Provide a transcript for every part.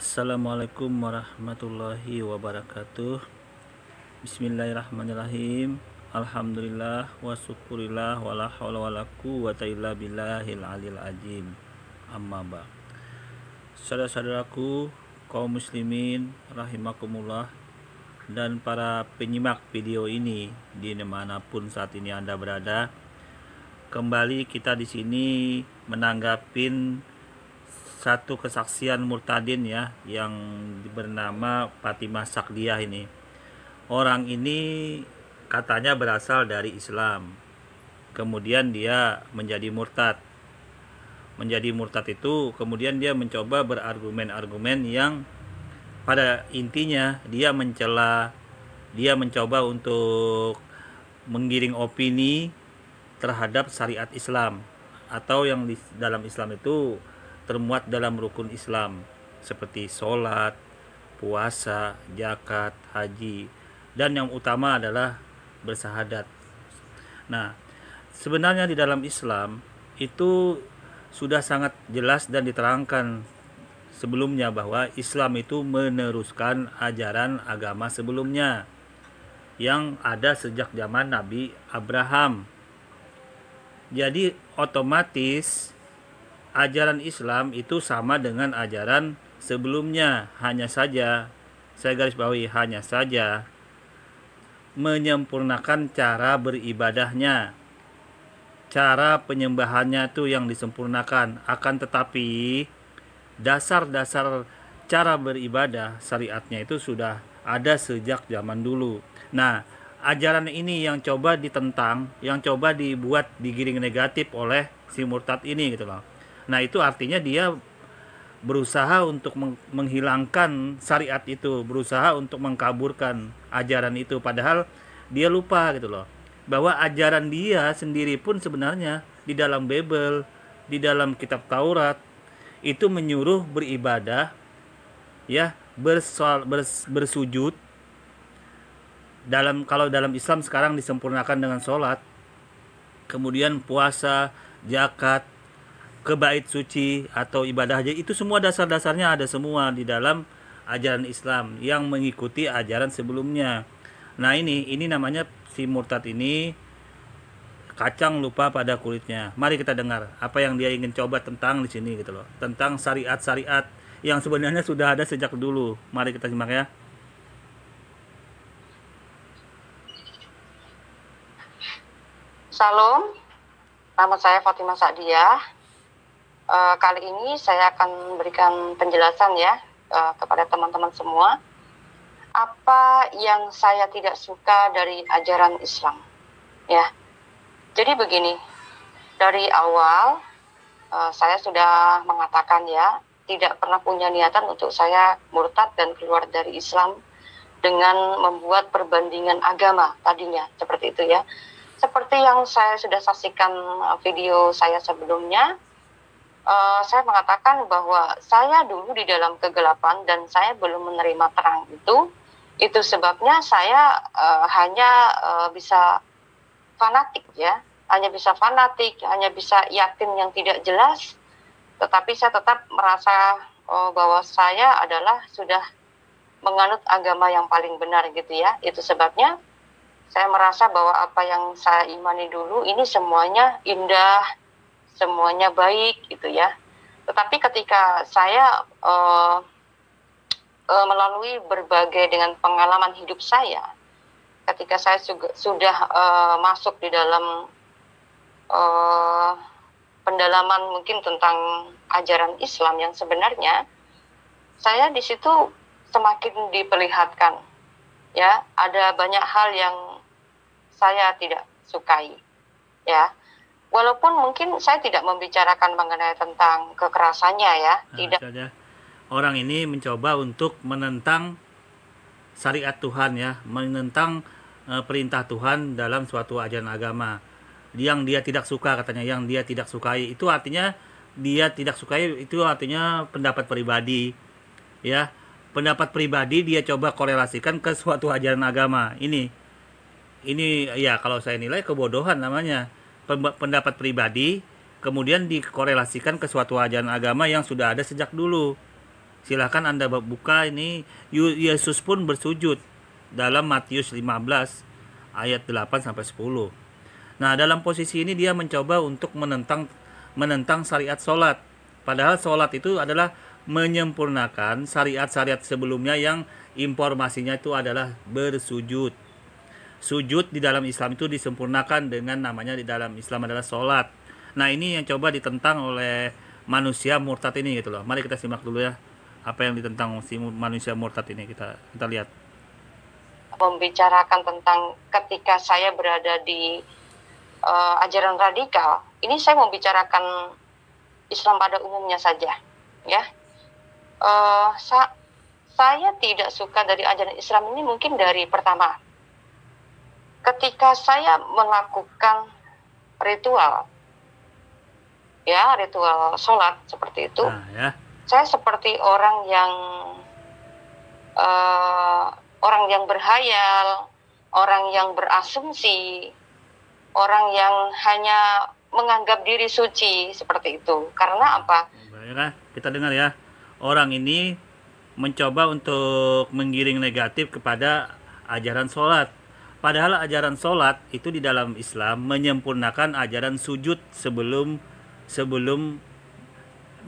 Assalamualaikum warahmatullahi wabarakatuh. Bismillahirrahmanirrahim. Alhamdulillah wa syukurillah wa la haula wa la quwwata illa billahil aliyil azim. Amma ba. Saudara-saudaraku kaum muslimin rahimakumullah dan para penyimak video ini dimanapun saat ini Anda berada. Kembali kita di sini menanggapin satu kesaksian murtadin ya, yang bernama Fatimah Sakdiyah ini. Orang ini katanya berasal dari Islam, kemudian dia menjadi murtad. Menjadi murtad itu kemudian dia mencoba berargumen-argumen yang pada intinya dia mencela, dia mencoba untuk menggiring opini terhadap syariat Islam, atau yang di dalam Islam itu termuat dalam rukun Islam seperti sholat, puasa, zakat, haji, dan yang utama adalah bersahadat. Nah, sebenarnya di dalam Islam itu sudah sangat jelas dan diterangkan sebelumnya bahwa Islam itu meneruskan ajaran agama sebelumnya yang ada sejak zaman Nabi Abraham. Jadi otomatis ajaran Islam itu sama dengan ajaran sebelumnya, hanya saja, saya garis bawahi, hanya saja menyempurnakan cara beribadahnya, cara penyembahannya itu yang disempurnakan. Akan tetapi dasar-dasar cara beribadah syariatnya itu sudah ada sejak zaman dulu. Nah, ajaran ini yang coba ditentang, yang coba dibuat digiring negatif oleh si murtad ini gitu loh. Nah, itu artinya dia berusaha untuk menghilangkan syariat itu, berusaha untuk mengkaburkan ajaran itu, padahal dia lupa gitu loh, bahwa ajaran dia sendiri pun sebenarnya di dalam Bible, di dalam kitab Taurat itu menyuruh beribadah ya, bersujud. Kalau dalam Islam sekarang disempurnakan dengan sholat, kemudian puasa, zakat, ke bait suci atau ibadah haji, itu semua dasar-dasarnya ada semua di dalam ajaran Islam yang mengikuti ajaran sebelumnya. Nah, ini namanya si murtad ini kacang lupa pada kulitnya. Mari kita dengar apa yang dia ingin coba tentang di sini gitu loh, tentang syariat-syariat yang sebenarnya sudah ada sejak dulu. Mari kita simak ya. Salam, nama saya Fatimah Sakdiyah. Kali ini saya akan memberikan penjelasan ya kepada teman-teman semua apa yang saya tidak suka dari ajaran Islam ya. Jadi begini, dari awal saya sudah mengatakan ya, tidak pernah punya niatan untuk saya murtad dan keluar dari Islam dengan membuat perbandingan agama tadinya, seperti itu ya. Seperti yang saya sudah saksikan video saya sebelumnya, saya mengatakan bahwa saya dulu di dalam kegelapan dan saya belum menerima terang itu sebabnya saya hanya bisa fanatik ya, hanya bisa yakin yang tidak jelas, tetapi saya tetap merasa bahwa saya adalah sudah menganut agama yang paling benar gitu ya. Itu sebabnya saya merasa bahwa apa yang saya imani dulu ini semuanya indah, semuanya baik gitu ya. Tetapi ketika saya melalui berbagai dengan pengalaman hidup saya, ketika saya sudah masuk di dalam pendalaman mungkin tentang ajaran Islam yang sebenarnya, saya di situ semakin diperlihatkan ya, ada banyak hal yang saya tidak sukai ya. Walaupun mungkin saya tidak membicarakan mengenai tentang kekerasannya ya, tidak. Orang ini mencoba untuk menentang syariat Tuhan ya, menentang perintah Tuhan dalam suatu ajaran agama yang dia tidak suka, katanya yang dia tidak sukai. Itu artinya dia tidak sukai, itu artinya pendapat pribadi ya. Pendapat pribadi dia coba korelasikan ke suatu ajaran agama. Ini ya kalau saya nilai kebodohan namanya. Pendapat pribadi kemudian dikorelasikan ke suatu ajaran agama yang sudah ada sejak dulu. Silahkan Anda buka ini. Yesus pun bersujud dalam Matius 15 ayat 8 sampai 10. Nah, dalam posisi ini dia mencoba untuk menentang syariat sholat. Padahal sholat itu adalah menyempurnakan syariat-syariat sebelumnya yang informasinya itu adalah bersujud. Sujud di dalam Islam itu disempurnakan dengan namanya di dalam Islam adalah sholat. Nah, ini yang coba ditentang oleh manusia murtad ini gitu loh. Mari kita simak dulu ya apa yang ditentang si manusia murtad ini, kita lihat. Membicarakan tentang ketika saya berada di ajaran radikal, ini saya membicarakan Islam pada umumnya saja, ya. Saya tidak suka dari ajaran Islam ini mungkin dari pertama, ketika saya melakukan ritual, ya, ritual sholat seperti itu, saya seperti orang yang berhayal, orang yang berasumsi, orang yang hanya menganggap diri suci seperti itu. Karena apa? Baiklah, kita dengar ya. Orang ini mencoba untuk menggiring negatif kepada ajaran sholat. Padahal ajaran sholat itu di dalam Islam menyempurnakan ajaran sujud sebelum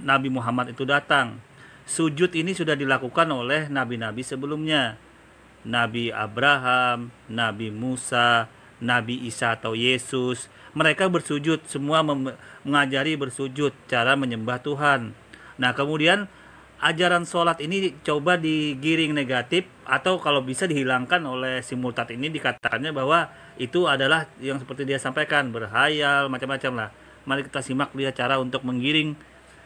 Nabi Muhammad itu datang. Sujud ini sudah dilakukan oleh nabi-nabi sebelumnya. Nabi Abraham, Nabi Musa, Nabi Isa atau Yesus. Mereka bersujud, semua mengajari bersujud, cara menyembah Tuhan. Nah, kemudian ajaran sholat ini coba digiring negatif, atau kalau bisa dihilangkan oleh si murtad ini, dikatakannya bahwa itu adalah yang seperti dia sampaikan, berhayal, macam-macam lah. Mari kita simak dia cara untuk menggiring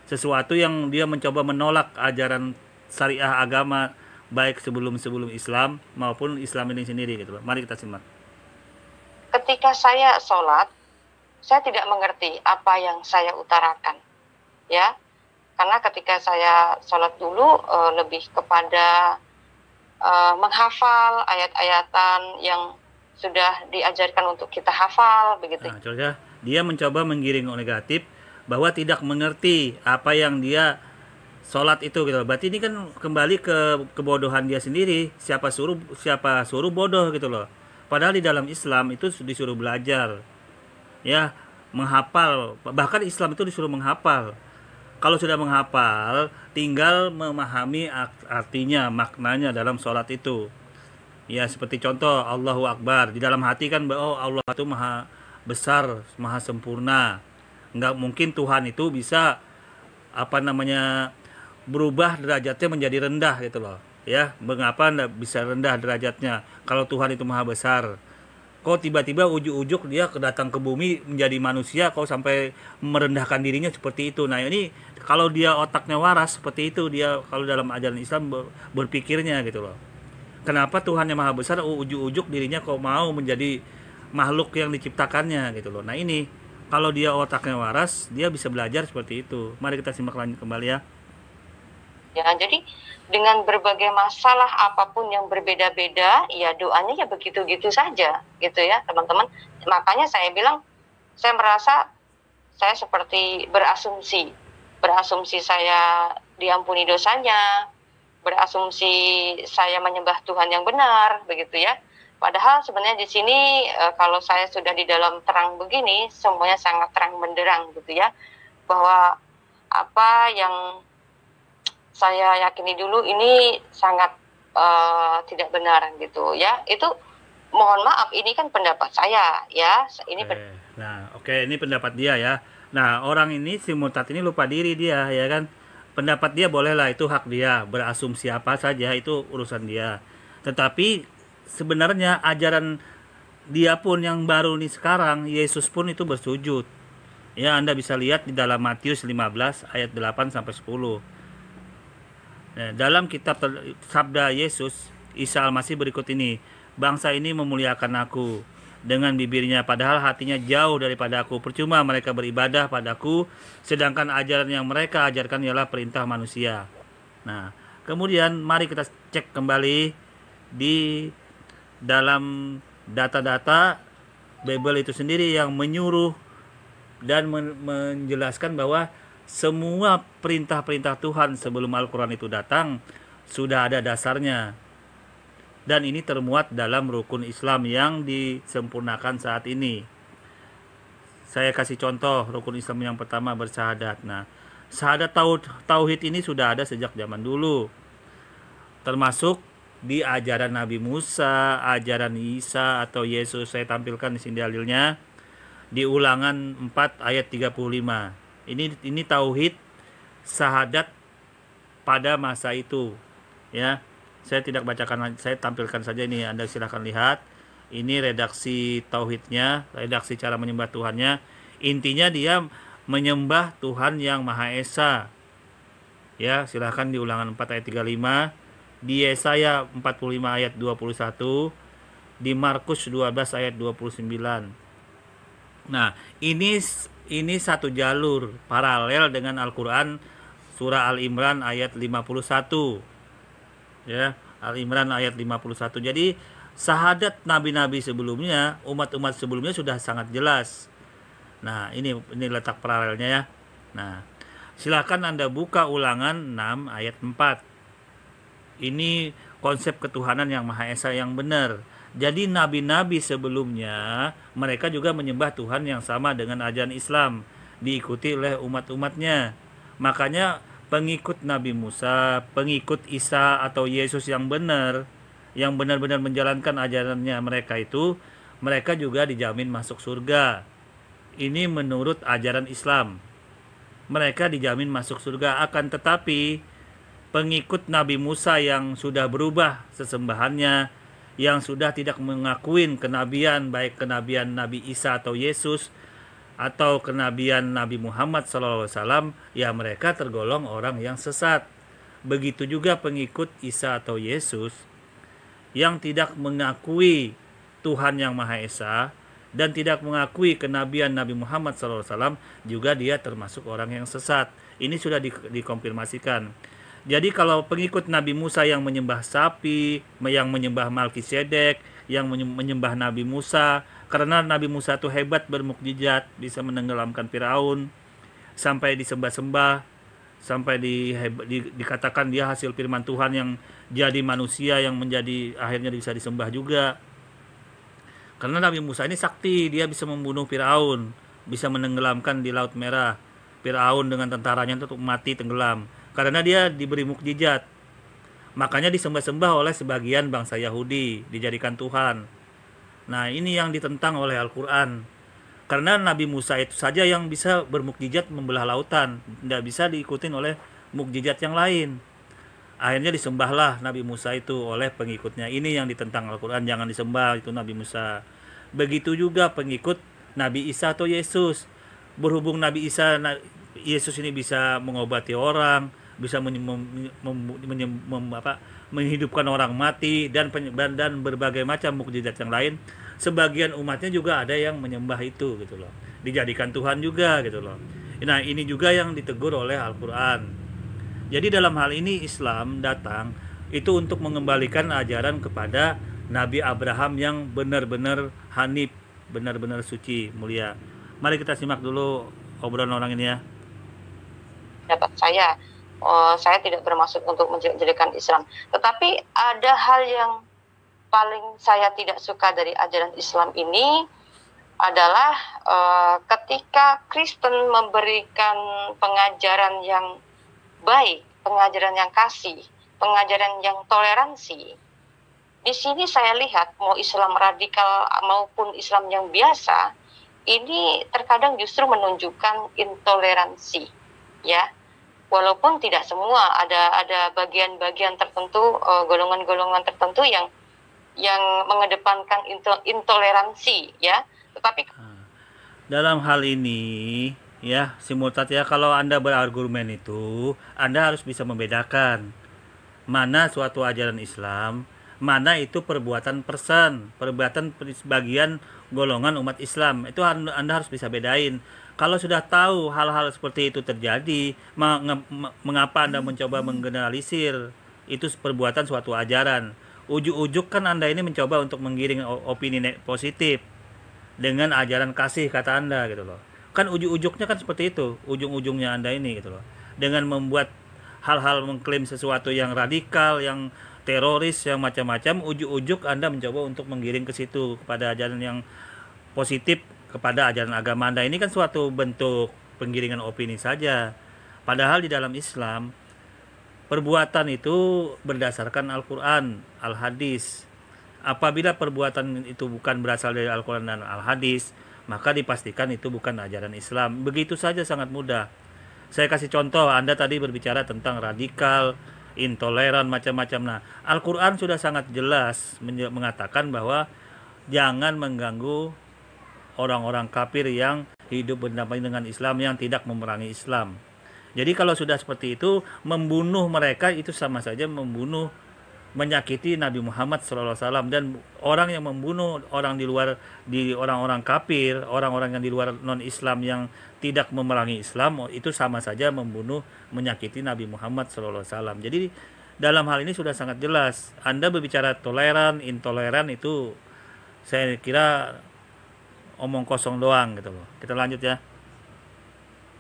sesuatu yang dia mencoba menolak ajaran syariah agama, baik sebelum Islam maupun Islam ini sendiri gitu loh. Mari kita simak. Ketika saya sholat, saya tidak mengerti apa yang saya utarakan, ya. Karena ketika saya sholat dulu lebih kepada menghafal ayat-ayatan yang sudah diajarkan untuk kita hafal, begitu. Nah, coba dia mencoba menggiring negatif bahwa tidak mengerti apa yang dia sholat itu gitu. Berarti ini kan kembali ke kebodohan dia sendiri. Siapa suruh bodoh gitu loh. Padahal di dalam Islam itu disuruh belajar, ya, menghafal. Bahkan Islam itu disuruh menghafal. Kalau sudah menghafal, tinggal memahami artinya, maknanya dalam sholat itu. Ya, seperti contoh Allahu Akbar. Di dalam hati kan, oh Allah itu maha besar, maha sempurna. Nggak mungkin Tuhan itu bisa berubah derajatnya menjadi rendah gitu loh. Ya, mengapa nggak bisa rendah derajatnya kalau Tuhan itu maha besar? Kok tiba-tiba ujuk-ujuk dia datang ke bumi menjadi manusia, kok sampai merendahkan dirinya seperti itu? Nah, ini kalau dia otaknya waras seperti itu, dia kalau dalam ajaran Islam berpikirnya gitu loh. Kenapa Tuhan yang maha besar ujuk-ujuk dirinya kok mau menjadi makhluk yang diciptakannya gitu loh. Nah, ini kalau dia otaknya waras, dia bisa belajar seperti itu. Mari kita simak lanjut kembali ya. Ya, jadi dengan berbagai masalah apapun yang berbeda-beda, ya doanya ya begitu-gitu saja, gitu ya teman-teman. Makanya saya bilang, saya merasa saya seperti berasumsi saya diampuni dosanya, berasumsi saya menyembah Tuhan yang benar, begitu ya. Padahal sebenarnya di sini kalau saya sudah di dalam terang begini, semuanya sangat terang benderang, gitu ya, bahwa apa yang saya yakini dulu ini sangat tidak benar gitu ya. Itu mohon maaf, ini kan pendapat saya ya. Ini ini pendapat dia ya. Nah, orang ini si murtad ini lupa diri dia ya kan. Pendapat dia bolehlah, itu hak dia, berasumsi apa saja itu urusan dia. Tetapi sebenarnya ajaran dia pun yang baru nih sekarang, Yesus pun itu bersujud. Ya, Anda bisa lihat di dalam Matius 15 ayat 8 sampai 10. Nah, dalam kitab sabda Yesus, Isa Al-Masih berikut ini, bangsa ini memuliakan aku dengan bibirnya, padahal hatinya jauh daripada aku. Percuma mereka beribadah padaku, sedangkan ajaran yang mereka ajarkan ialah perintah manusia. Nah, kemudian mari kita cek kembali di dalam data-data Bible itu sendiri yang menyuruh dan menjelaskan bahwa semua perintah-perintah Tuhan sebelum Al-Quran itu datang sudah ada dasarnya. Dan ini termuat dalam rukun Islam yang disempurnakan saat ini. Saya kasih contoh rukun Islam yang pertama, bersyahadat. Nah, syahadat tauhid ini sudah ada sejak zaman dulu. Termasuk di ajaran Nabi Musa, ajaran Isa atau Yesus. Saya tampilkan di sini dalilnya di Ulangan 4 ayat 35. Ini tauhid syahadat pada masa itu, ya. Saya tidak bacakan, saya tampilkan saja ini, Anda silahkan lihat. Ini redaksi tauhidnya, redaksi cara menyembah Tuhannya. Intinya dia menyembah Tuhan yang Maha Esa. Ya, silahkan di Ulangan 4 ayat 35, di Yesaya 45 ayat 21, di Markus 12 ayat 29. Nah, ini satu jalur paralel dengan Al-Quran surah Al-Imran ayat 51. Ya, Al-Imran ayat 51. Jadi syahadat nabi-nabi sebelumnya, umat-umat sebelumnya sudah sangat jelas. Nah, ini letak paralelnya ya. Nah, silakan Anda buka Ulangan 6 ayat 4. Ini konsep ketuhanan yang Maha Esa yang benar. Jadi nabi-nabi sebelumnya mereka juga menyembah Tuhan yang sama dengan ajaran Islam, diikuti oleh umat-umatnya. Makanya pengikut Nabi Musa, pengikut Isa atau Yesus yang benar, yang benar-benar menjalankan ajarannya mereka itu, mereka juga dijamin masuk surga. Ini menurut ajaran Islam. Mereka dijamin masuk surga, akan tetapi pengikut Nabi Musa yang sudah berubah sesembahannya, yang sudah tidak mengakuin kenabian, baik kenabian Nabi Isa atau Yesus atau kenabian Nabi Muhammad SAW, ya mereka tergolong orang yang sesat. Begitu juga pengikut Isa atau Yesus yang tidak mengakui Tuhan yang Maha Esa dan tidak mengakui kenabian Nabi Muhammad SAW, juga dia termasuk orang yang sesat. Ini sudah dikonfirmasikan. Jadi kalau pengikut Nabi Musa yang menyembah sapi, yang menyembah Malkisedek, yang menyembah Nabi Musa, karena Nabi Musa itu hebat bermukjizat, bisa menenggelamkan Firaun, sampai disembah-sembah, sampai dikatakan dia hasil firman Tuhan yang jadi manusia, yang menjadi akhirnya bisa disembah juga. Karena Nabi Musa ini sakti, dia bisa membunuh Firaun, bisa menenggelamkan di Laut Merah Firaun dengan tentaranya untuk mati tenggelam. Karena dia diberi mukjizat. Makanya disembah-sembah oleh sebagian bangsa Yahudi, dijadikan Tuhan. Nah, ini yang ditentang oleh Al-Quran. Karena Nabi Musa itu saja yang bisa bermukjizat membelah lautan, tidak bisa diikutin oleh mukjizat yang lain. Akhirnya disembahlah Nabi Musa itu oleh pengikutnya. Ini yang ditentang Al-Quran, jangan disembah itu Nabi Musa. Begitu juga pengikut Nabi Isa atau Yesus. Berhubung Nabi Isa, Yesus ini bisa mengobati orang, bisa menghidupkan orang mati, dan berbagai macam mukjizat yang lain. Sebagian umatnya juga ada yang menyembah itu gitu loh, dijadikan Tuhan juga gitu loh. Nah, ini juga yang ditegur oleh Al-Quran. Jadi dalam hal ini Islam datang itu untuk mengembalikan ajaran kepada Nabi Abraham yang benar-benar hanif, benar-benar suci, mulia. Mari kita simak dulu obrolan orang ini ya. Dapat saya tidak bermaksud untuk menjadikan Islam, tetapi ada hal yang paling saya tidak suka dari ajaran Islam ini adalah ketika Kristen memberikan pengajaran yang baik, pengajaran yang kasih, pengajaran yang toleransi. Di sini saya lihat mau Islam radikal maupun Islam yang biasa, ini terkadang justru menunjukkan intoleransi, ya. Walaupun tidak semua, ada bagian-bagian tertentu, golongan-golongan tertentu yang mengedepankan intoleransi, ya. Tetapi dalam hal ini ya, simultan ya, kalau Anda berargumen itu, Anda harus bisa membedakan mana suatu ajaran Islam, mana itu perbuatan sebagian golongan umat Islam. Itu Anda harus bisa bedain. Kalau sudah tahu hal-hal seperti itu terjadi, mengapa Anda mencoba menggeneralisir itu perbuatan suatu ajaran? Ujuk-ujuk kan Anda ini mencoba untuk menggiring opini positif dengan ajaran kasih, kata Anda gitu loh. Kan ujuk-ujuknya kan seperti itu, ujung-ujungnya Anda ini gitu loh. Dengan membuat hal-hal mengklaim sesuatu yang radikal, yang teroris, yang macam-macam, ujuk-ujuk Anda mencoba untuk menggiring ke situ kepada ajaran yang positif, kepada ajaran agama Anda. Ini kan suatu bentuk penggiringan opini saja. Padahal di dalam Islam, perbuatan itu berdasarkan Al-Quran, Al-Hadis. Apabila perbuatan itu bukan berasal dari Al-Quran dan Al-Hadis, maka dipastikan itu bukan ajaran Islam. Begitu saja, sangat mudah. Saya kasih contoh, Anda tadi berbicara tentang radikal, intoleran, macam-macam. Nah, Al-Quran sudah sangat jelas mengatakan bahwa jangan mengganggu orang-orang kafir yang hidup berdampingan dengan Islam, yang tidak memerangi Islam. Jadi kalau sudah seperti itu, membunuh mereka itu sama saja membunuh, menyakiti Nabi Muhammad SAW. Dan orang yang membunuh orang di luar, di orang-orang kafir, orang-orang yang di luar non-Islam yang tidak memerangi Islam, itu sama saja membunuh, menyakiti Nabi Muhammad SAW. Jadi dalam hal ini sudah sangat jelas. Anda berbicara toleran, intoleran, itu saya kira omong kosong doang gitu loh. Kita lanjut ya.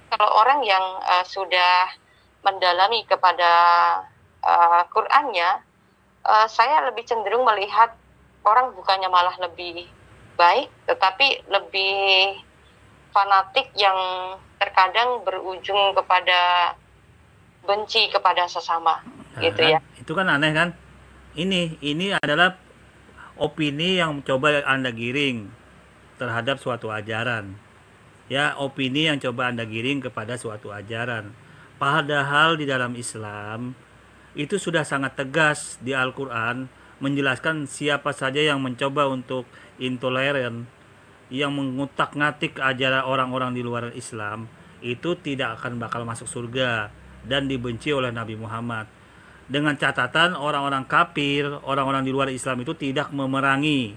Kalau orang yang sudah mendalami kepada Qur'annya, saya lebih cenderung melihat orang bukannya malah lebih baik, tetapi lebih fanatik yang terkadang berujung kepada benci kepada sesama, gitu kan, ya. Itu kan aneh kan? Ini adalah opini yang coba Anda giring terhadap suatu ajaran. Ya, opini yang coba Anda giring kepada suatu ajaran. Padahal di dalam Islam itu sudah sangat tegas di Al-Quran menjelaskan siapa saja yang mencoba untuk intoleran, yang mengutak-ngatik ajaran orang-orang di luar Islam, itu tidak akan bakal masuk surga dan dibenci oleh Nabi Muhammad. Dengan catatan orang-orang kafir, orang-orang di luar Islam itu tidak memerangi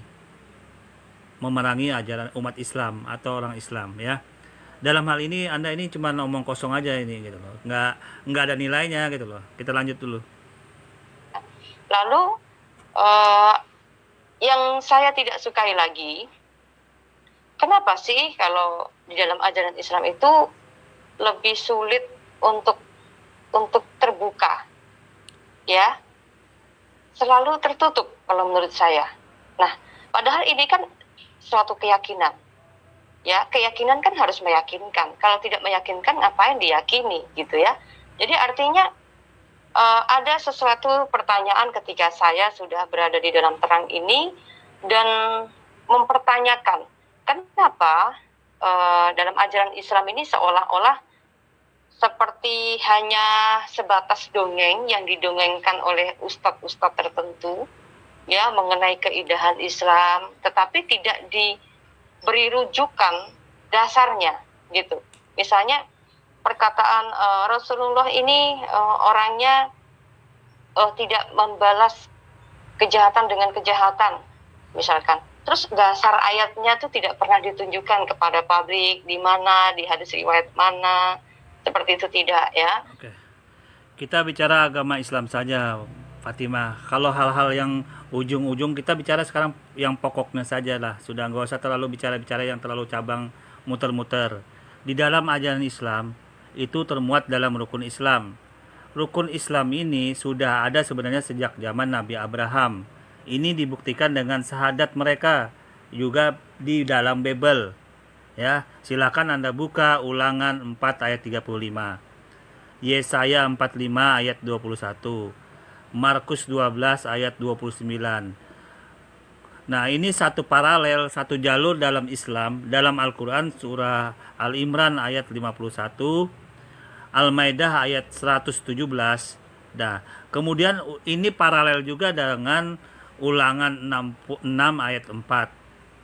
ajaran umat Islam atau orang Islam ya. Dalam hal ini Anda ini cuma ngomong kosong aja ini gitu loh. Nggak ada nilainya gitu loh. Kita lanjut dulu. Lalu yang saya tidak sukai lagi, kenapa sih kalau di dalam ajaran Islam itu lebih sulit untuk terbuka, ya, selalu tertutup kalau menurut saya. Nah, padahal ini kan suatu keyakinan, ya, keyakinan kan harus meyakinkan. Kalau tidak meyakinkan, ngapain diyakini, gitu ya. Jadi artinya ada sesuatu pertanyaan ketika saya sudah berada di dalam terang ini dan mempertanyakan kenapa dalam ajaran Islam ini seolah-olah seperti hanya sebatas dongeng yang didongengkan oleh ustadz-ustadz tertentu, ya, mengenai keindahan Islam, tetapi tidak diberi rujukan dasarnya, gitu. Misalnya perkataan Rasulullah ini orangnya tidak membalas kejahatan dengan kejahatan, misalkan. Terus dasar ayatnya tuh tidak pernah ditunjukkan kepada publik, di mana, di hadis riwayat mana, seperti itu tidak, ya. Oke. Kita bicara agama Islam saja, Fatimah. Kalau hal-hal yang ujung-ujung, kita bicara sekarang yang pokoknya saja lah. Sudah nggak usah terlalu bicara-bicara yang terlalu cabang muter-muter. Di dalam ajaran Islam itu termuat dalam rukun Islam. Rukun Islam ini sudah ada sebenarnya sejak zaman Nabi Abraham. Ini dibuktikan dengan syahadat mereka juga di dalam Bible. Ya, silakan Anda buka Ulangan 4 ayat 35. Yesaya 45 ayat 21. Markus 12 ayat 29. Nah, ini satu paralel, satu jalur dalam Islam, dalam Al-Quran surah Al-Imran ayat 51, Al-Maidah ayat 117. Nah, kemudian ini paralel juga dengan Ulangan 6 ayat 4.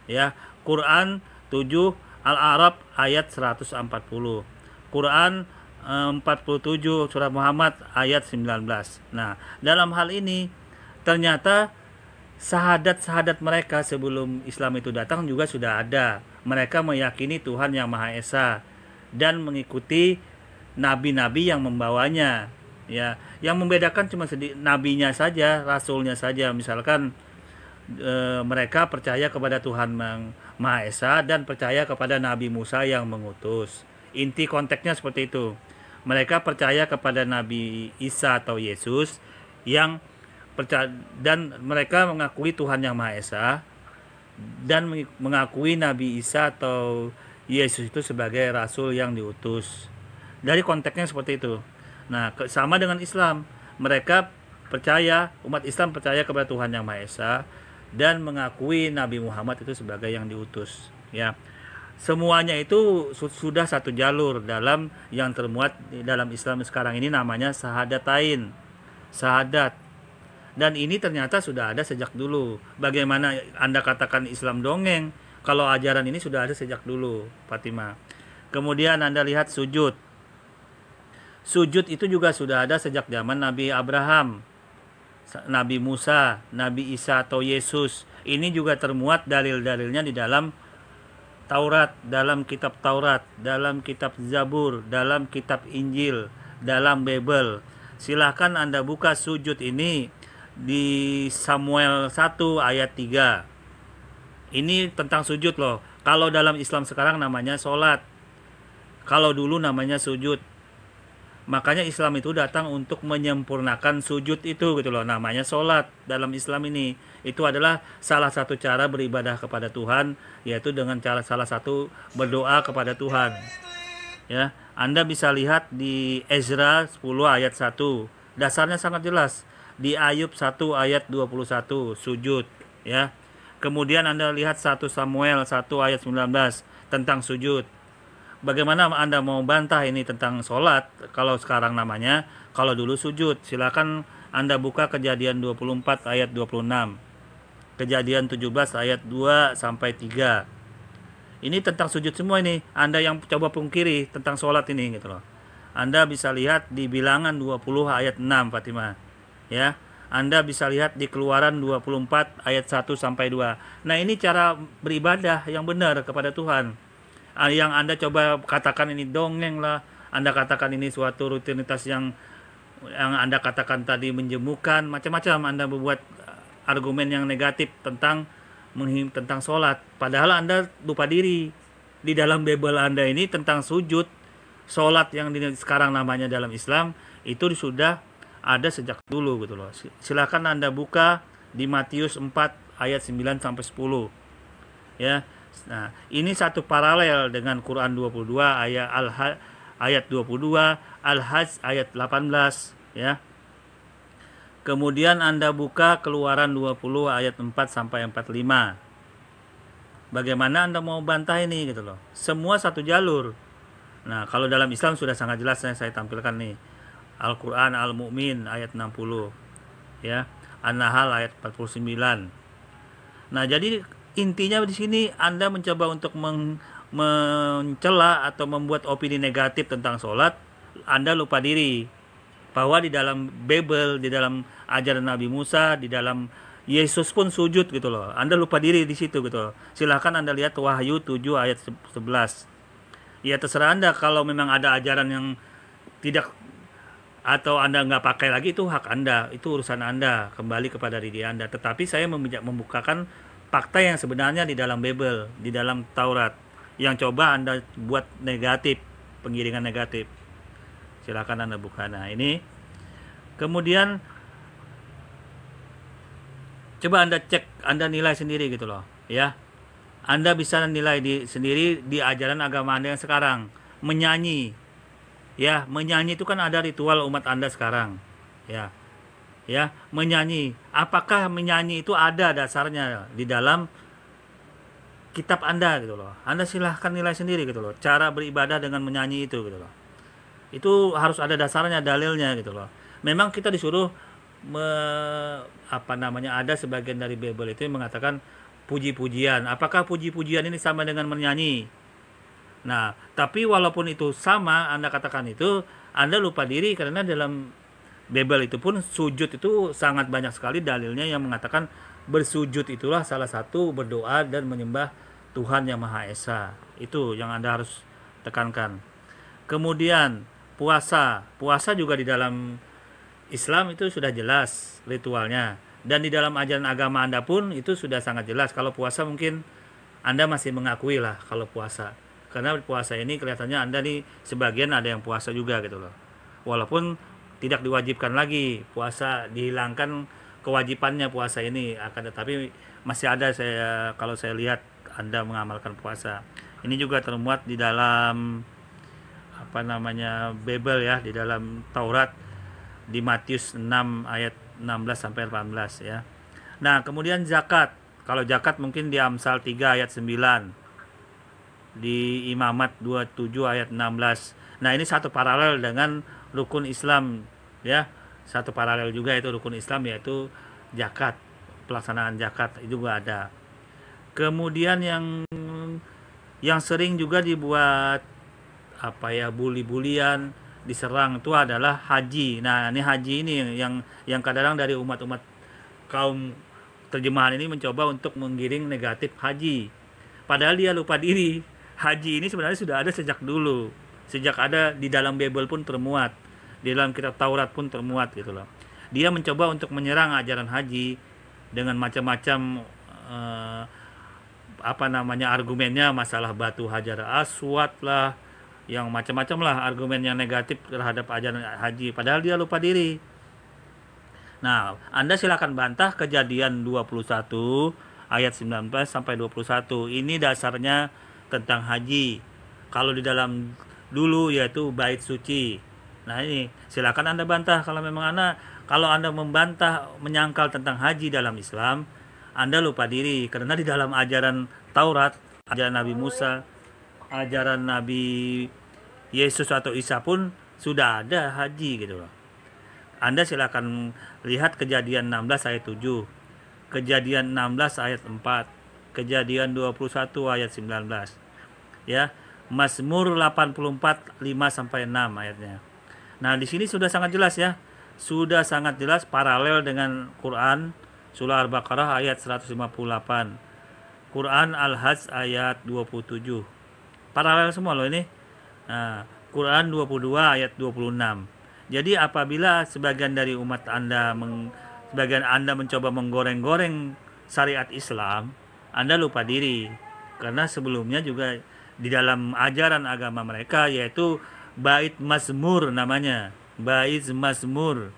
Ya, Quran 7, Al-A'raf ayat 140. Quran 47 surah Muhammad ayat 19. Nah, dalam hal ini ternyata syahadat mereka sebelum Islam itu datang juga sudah ada. Mereka meyakini Tuhan yang Maha Esa dan mengikuti nabi-nabi yang membawanya. Ya, yang membedakan cuma nabinya saja, rasulnya saja. Misalkan mereka percaya kepada Tuhan yang Maha Esa dan percaya kepada Nabi Musa yang mengutus. Inti konteksnya seperti itu. Mereka percaya kepada Nabi Isa atau Yesus yang percaya, dan mereka mengakui Tuhan yang Maha Esa dan mengakui Nabi Isa atau Yesus itu sebagai rasul yang diutus. Dari konteksnya seperti itu. Nah, sama dengan Islam. Mereka percaya, umat Islam percaya kepada Tuhan yang Maha Esa dan mengakui Nabi Muhammad itu sebagai yang diutus, ya. Semuanya itu sudah satu jalur dalam yang termuat di dalam Islam sekarang ini, namanya syahadatain, syahadat. Dan ini ternyata sudah ada sejak dulu. Bagaimana Anda katakan Islam dongeng kalau ajaran ini sudah ada sejak dulu, Fatimah. Kemudian Anda lihat sujud. Sujud itu juga sudah ada sejak zaman Nabi Abraham, Nabi Musa, Nabi Isa atau Yesus. Ini juga termuat dalil-dalilnya di dalam Taurat, dalam kitab Taurat, dalam kitab Zabur, dalam kitab Injil, dalam Bible. Silahkan Anda buka sujud ini di Samuel 1 ayat 3. Ini tentang sujud loh. Kalau dalam Islam sekarang namanya sholat, kalau dulu namanya sujud. Makanya Islam itu datang untuk menyempurnakan sujud itu gitu loh. Namanya sholat dalam Islam ini. Itu adalah salah satu cara beribadah kepada Tuhan, yaitu dengan cara salah satu berdoa kepada Tuhan. Ya, Anda bisa lihat di Ezra 10 ayat 1. Dasarnya sangat jelas. Di Ayub 1 ayat 21 sujud, ya. Kemudian Anda lihat 1 Samuel 1 ayat 19 tentang sujud. Bagaimana Anda mau bantah ini tentang sholat kalau sekarang namanya, kalau dulu sujud? Silakan Anda buka Kejadian 24 ayat 26, Kejadian 17 ayat 2 sampai 3. Ini tentang sujud semua ini. Anda yang coba pungkiri tentang sholat ini gitu loh. Anda bisa lihat di Bilangan 20 ayat 6, Fatimah. Ya, Anda bisa lihat di Keluaran 24 ayat 1 sampai 2. Nah, ini cara beribadah yang benar kepada Tuhan. Yang Anda coba katakan ini dongeng lah, Anda katakan ini suatu rutinitas yang Anda katakan tadi menjemukan, macam-macam Anda membuat argumen yang negatif tentang sholat. Padahal Anda lupa diri. Di dalam Bible Anda ini tentang sujud, sholat yang sekarang namanya dalam Islam itu sudah ada sejak dulu gitu loh. Silakan Anda buka di Matius 4 ayat 9 sampai 10. Ya. Nah, ini satu paralel dengan Quran 22 ayat 22, Al-Hajj ayat 18, ya. Kemudian Anda buka Keluaran 20 ayat 4 sampai 45. Bagaimana Anda mau bantah ini gitu loh. Semua satu jalur. Nah, kalau dalam Islam sudah sangat jelas saya tampilkan nih. Al-Quran Al-Mu'min ayat 60, ya. An-Nahl ayat 49. Nah, jadi intinya di sini Anda mencoba untuk mencela atau membuat opini negatif tentang sholat. Anda lupa diri bahwa di dalam Bible, di dalam ajaran Nabi Musa, di dalam Yesus pun sujud gitu loh. Anda lupa diri di situ gitu loh. Silahkan Anda lihat Wahyu 7 ayat 11. Ya, terserah Anda kalau memang ada ajaran yang tidak atau Anda nggak pakai lagi, itu hak Anda, itu urusan Anda, kembali kepada diri Anda. Tetapi saya membukakan fakta yang sebenarnya di dalam Bible, di dalam Taurat, yang coba Anda buat negatif, penggiringan negatif. Silakan Anda buka. Nah, ini kemudian coba Anda cek, Anda nilai sendiri gitu loh, ya. Anda bisa nilai sendiri di ajaran agama Anda yang sekarang. Menyanyi, ya, menyanyi itu kan ada ritual umat Anda sekarang, ya. Ya, menyanyi. Apakah menyanyi itu ada dasarnya di dalam kitab Anda gitu loh. Anda silahkan nilai sendiri gitu loh. Cara beribadah dengan menyanyi itu gitu loh. Itu harus ada dasarnya, dalilnya gitu loh. Memang kita disuruh ada sebagian dari Bible itu yang mengatakan puji-pujian. Apakah puji-pujian ini sama dengan menyanyi? Nah, tapi walaupun itu sama, Anda katakan itu, Anda lupa diri karena dalam Bible itu pun sujud itu sangat banyak sekali dalilnya yang mengatakan bersujud itulah salah satu berdoa dan menyembah Tuhan yang Maha Esa. Itu yang Anda harus tekankan. Kemudian puasa juga di dalam Islam itu sudah jelas ritualnya. Dan di dalam ajaran agama Anda pun itu sudah sangat jelas. Kalau puasa mungkin Anda masih mengakui lah kalau puasa. Karena puasa ini kelihatannya Anda nih sebagian ada yang puasa juga gitu loh. Walaupun tidak diwajibkan lagi puasa, dihilangkan kewajibannya puasa ini, akan tetapi masih ada kalau saya lihat Anda mengamalkan puasa. Ini juga termuat di dalam Bible ya, di dalam Taurat di Matius 6 ayat 16 sampai 18 ya. Nah, kemudian zakat. Kalau zakat mungkin di Amsal 3 ayat 9. Di Imamat 27 ayat 16. Nah, ini satu paralel dengan rukun Islam ya. Satu paralel juga itu rukun Islam, yaitu zakat. Pelaksanaan zakat itu juga ada. Kemudian yang sering juga dibuat bully-bulian, diserang itu adalah haji. Nah, ini haji ini yang kadang-kadang dari umat-umat kaum terjemahan ini mencoba untuk menggiring negatif haji. Padahal dia lupa diri. Haji ini sebenarnya sudah ada sejak dulu. Sejak ada di dalam Bible pun termuat. Di dalam kitab Taurat pun termuat gitu loh. Dia mencoba untuk menyerang ajaran haji dengan macam-macam argumennya, masalah batu Hajar Aswad lah, yang macam-macam lah argumen yang negatif terhadap ajaran haji, padahal dia lupa diri. Nah, Anda silakan bantah Kejadian 21 ayat 19 sampai 21. Ini dasarnya tentang haji. Kalau di dalam dulu yaitu bait suci. Nah, ini silakan Anda bantah kalau memang kalau Anda membantah menyangkal tentang haji dalam Islam, Anda lupa diri, karena di dalam ajaran Taurat, ajaran Nabi Musa, ajaran Nabi Yesus atau Isa pun sudah ada haji gitu loh. Anda silakan lihat Kejadian 16 ayat 7, Kejadian 16 ayat 4, Kejadian 21 ayat 19. Ya, Mazmur 84 5 sampai 6 ayatnya. Nah, di sini sudah sangat jelas ya. Sudah sangat jelas paralel dengan Quran surah Al-Baqarah ayat 158. Quran Al-Hajj ayat 27. Paralel semua loh ini. Nah, Quran 22 ayat 26. Jadi apabila sebagian dari umat Anda mencoba menggoreng-goreng syariat Islam, Anda lupa diri. Karena sebelumnya juga di dalam ajaran agama mereka yaitu bait mazmur namanya. Bait mazmur.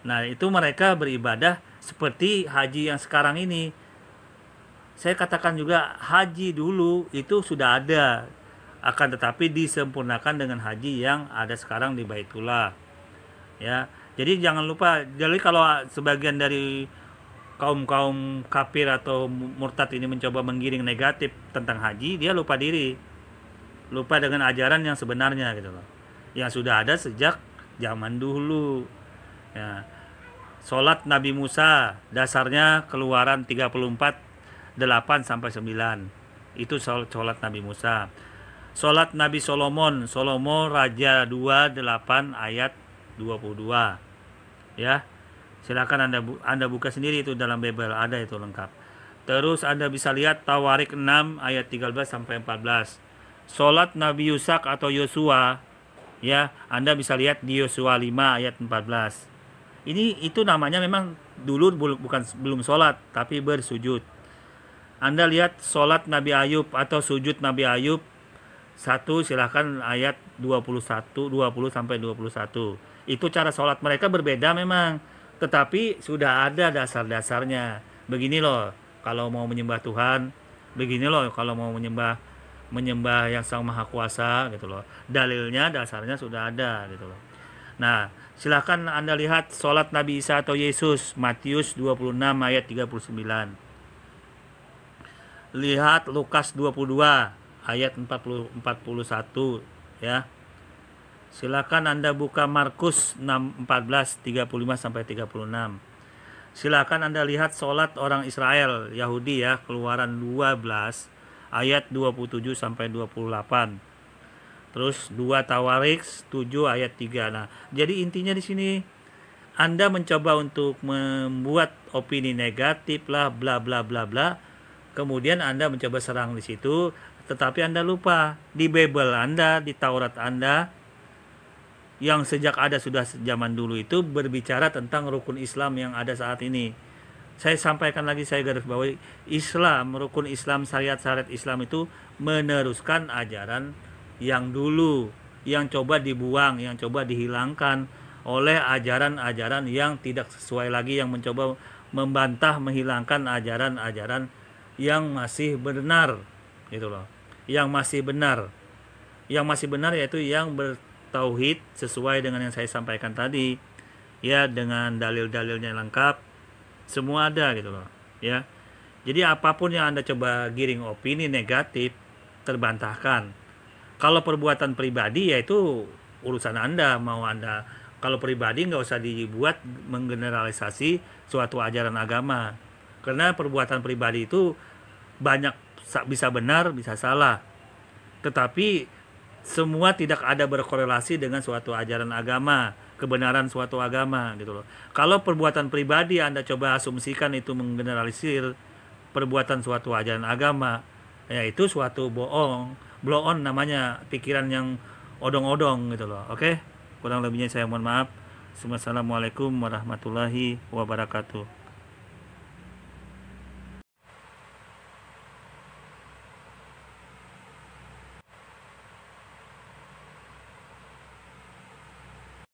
Nah, itu mereka beribadah seperti haji yang sekarang ini. Saya katakan juga haji dulu itu sudah ada, akan tetapi disempurnakan dengan haji yang ada sekarang di Baitullah. Ya, jadi jangan lupa. Jadi kalau sebagian dari kaum kafir atau murtad ini mencoba menggiring negatif tentang haji, dia lupa diri, lupa dengan ajaran yang sebenarnya gitu loh, yang sudah ada sejak zaman dulu. Ya, sholat Nabi Musa dasarnya Keluaran 34 8 sampai 9. Itu sholat Nabi Musa. Sholat Nabi Solomon Raja 28 ayat 22. Ya. Silakan Anda buka sendiri itu dalam Bible, ada itu lengkap. Terus Anda bisa lihat Tawarik 6 ayat 13 sampai 14. Sholat Nabi Yusak atau Yosua, ya, Anda bisa lihat di Yosua 5 ayat 14. Itu namanya memang dulu belum sholat tapi bersujud. Anda lihat sholat Nabi Ayub atau sujud Nabi Ayub 1, silahkan ayat 20 sampai 21. Itu cara sholat mereka berbeda memang, tetapi sudah ada dasar-dasarnya. Begini loh kalau mau menyembah Tuhan, begini loh kalau mau menyembah yang Sang Maha Kuasa gitu loh. Dalilnya, dasarnya sudah ada gitu loh. Nah, silahkan Anda lihat sholat Nabi Isa atau Yesus Matius 26 ayat 39. Lihat Lukas 22 ayat 41 ya. Silakan Anda buka Markus 14 35 sampai 36. Silakan Anda lihat sholat orang Israel Yahudi ya, Keluaran 12 ayat 27 sampai 28. Terus 2 Tawarik 7 ayat 3. Nah, jadi intinya di sini Anda mencoba untuk membuat opini negatif lah, bla bla bla bla. Kemudian Anda mencoba serang di situ, tetapi Anda lupa di Bible Anda, di Taurat Anda yang sejak ada sudah zaman dulu itu berbicara tentang rukun Islam yang ada saat ini. Saya sampaikan lagi, saya garis bawahi, Islam, rukun Islam, syariat-syariat Islam itu meneruskan ajaran yang dulu, yang coba dibuang, yang coba dihilangkan oleh ajaran-ajaran yang tidak sesuai lagi, yang mencoba membantah, menghilangkan ajaran-ajaran yang masih benar, gitu loh. Yang masih benar. Yang masih benar yaitu yang bertauhid sesuai dengan yang saya sampaikan tadi. Ya, dengan dalil-dalilnya lengkap, semua ada gitu loh, ya. Jadi apapun yang Anda coba giring opini negatif, terbantahkan. Kalau perbuatan pribadi ya itu urusan Anda, mau Anda kalau pribadi nggak usah dibuat menggeneralisasi suatu ajaran agama. Karena perbuatan pribadi itu banyak bisa benar, bisa salah. Tetapi semua tidak ada berkorelasi dengan suatu ajaran agama, kebenaran suatu agama gitu loh. Kalau perbuatan pribadi Anda coba asumsikan itu menggeneralisir perbuatan suatu ajaran agama, ya itu suatu bohong, blow on namanya, pikiran yang odong-odong gitu loh. Oke? Kurang lebihnya saya mohon maaf. Assalamualaikum warahmatullahi wabarakatuh.